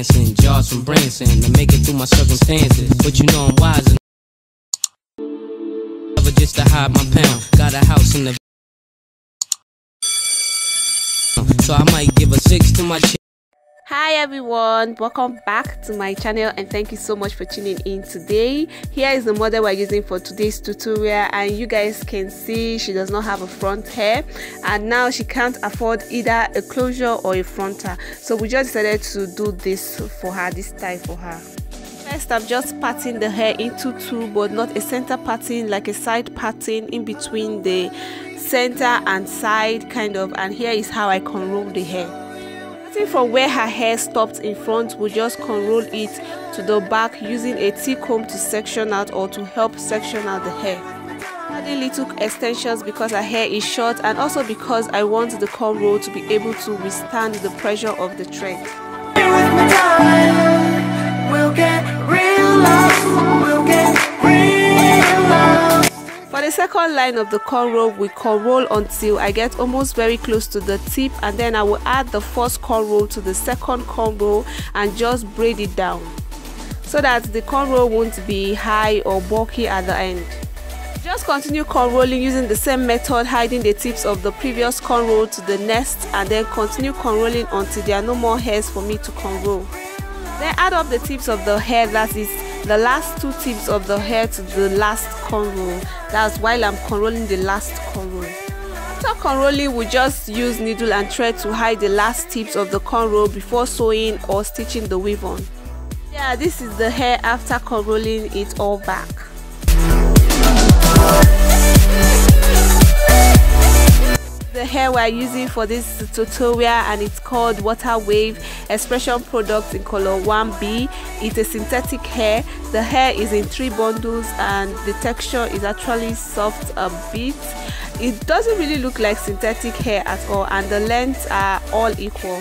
Jars from brain sand to make it through my circumstances. But you know I'm wise enough never just to hide my pound. Got a house in the so I might give a 6 to my chick. Hi everyone, welcome back to my channel and thank you so much for tuning in today. Here is the model we're using for today's tutorial, and you guys can see she does not have a front hair and now she can't afford either a closure or a frontal, so we just decided to do this for her, this style for her. First, I'm just parting the hair into two, but not a center parting, like a side parting in between the center and side kind of, and here is how I conroll the hair. From where her hair stopped in front, we just conroll it to the back using a T-comb to section out or to help section out the hair. Adding little extensions because her hair is short and also because I want the cornrow to be able to withstand the pressure of the thread. For the second line of the cornrow, we cornroll until I get almost very close to the tip, and then I will add the first cornrow to the second cornrow and just braid it down so that the cornrow won't be high or bulky at the end. Just continue cornrolling using the same method, hiding the tips of the previous cornrow to the next, and then continue cornrolling until there are no more hairs for me to cornroll. Then add up the tips of the hair, that is the last two tips of the hair, to the last cornrow. That's while I'm cornrolling the last cornrow. After cornrolling, we just use needle and thread to hide the last tips of the cornrow before sewing or stitching the weave on. Yeah, this is the hair after cornrolling it all back. The hair we're using for this tutorial, and it's called Water Wave Expression Product in color 1B. It's a synthetic hair. The hair is in 3 bundles and the texture is actually soft a bit. It doesn't really look like synthetic hair at all, and the lengths are all equal.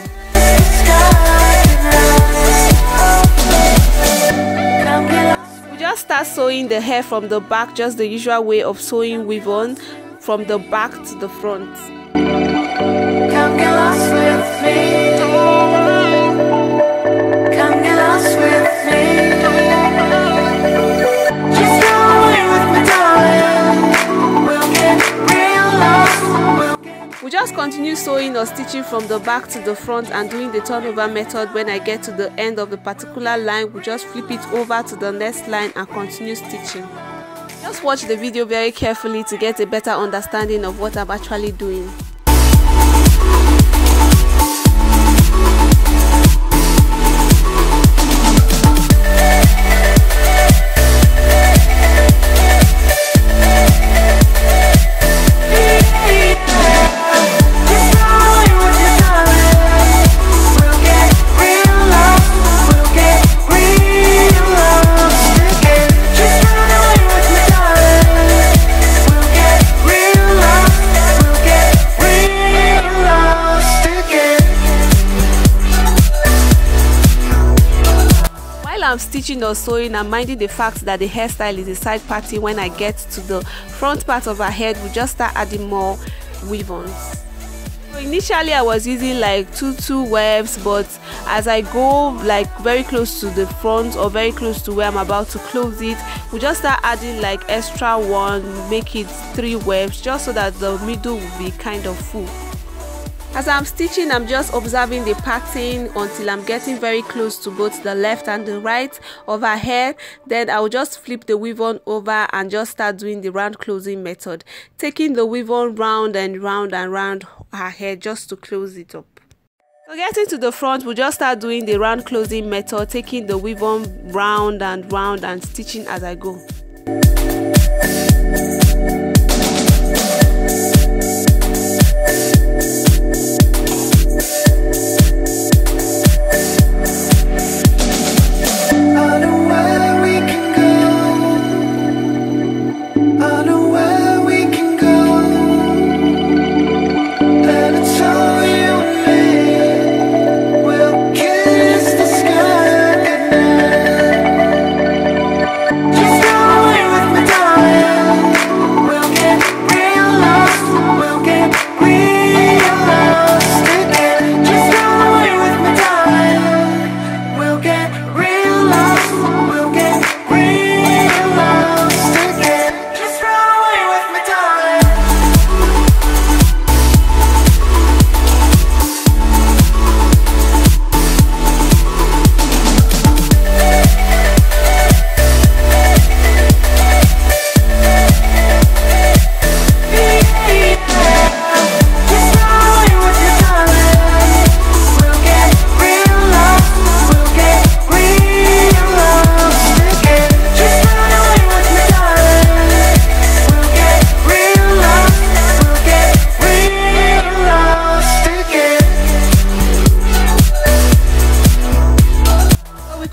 We just start sewing the hair from the back, just the usual way of sewing weave on, from the back to the front. Come get lost with me. Come get lost with me. Just go away with me, darling. We'll get real lost. We just continue sewing or stitching from the back to the front and doing the turnover method. When I get to the end of the particular line, we just flip it over to the next line and continue stitching. Just watch the video very carefully to get a better understanding of what I'm actually doing. I'm stitching or sewing, I'm minding the fact that the hairstyle is a side parting. When I get to the front part of her head, we just start adding more weave-ons. So initially I was using like two webs, but as I go like very close to the front or very close to where I'm about to close it, we just start adding like extra one, make it 3 webs, just so that the middle will be kind of full. As I'm stitching, I'm just observing the pattern until I'm getting very close to both the left and the right of her hair. Then I'll just flip the weave on over and just start doing the round closing method, taking the weave on round and round and round her hair just to close it up. So getting to the front, we'll just start doing the round closing method, taking the weave on round and stitching as I go. We'll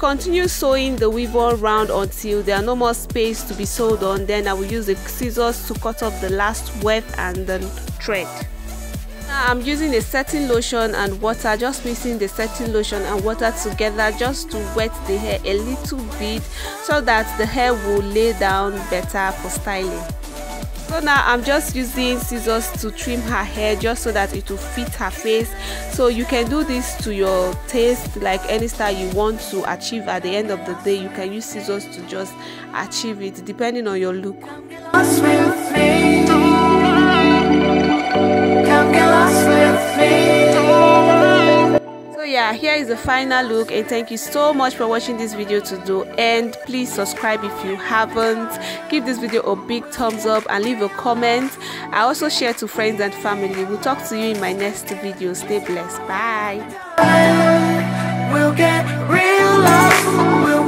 continue sewing the weave on round until there are no more space to be sewed on. Then I will use the scissors to cut off the last weft and the thread. Now I'm using a setting lotion and water, just mixing the setting lotion and water together just to wet the hair a little bit so that the hair will lay down better for styling. So now I'm just using scissors to trim her hair just so that it will fit her face. So you can do this to your taste, like any style you want to achieve. At the end of the day, you can use scissors to just achieve it depending on your look. So yeah, here is the final look, and thank you so much for watching this video to the end. Please subscribe if you haven't, give this video a big thumbs up and leave a comment. I also share to friends and family. We'll talk to you in my next video. Stay blessed. Bye. We'll get real love.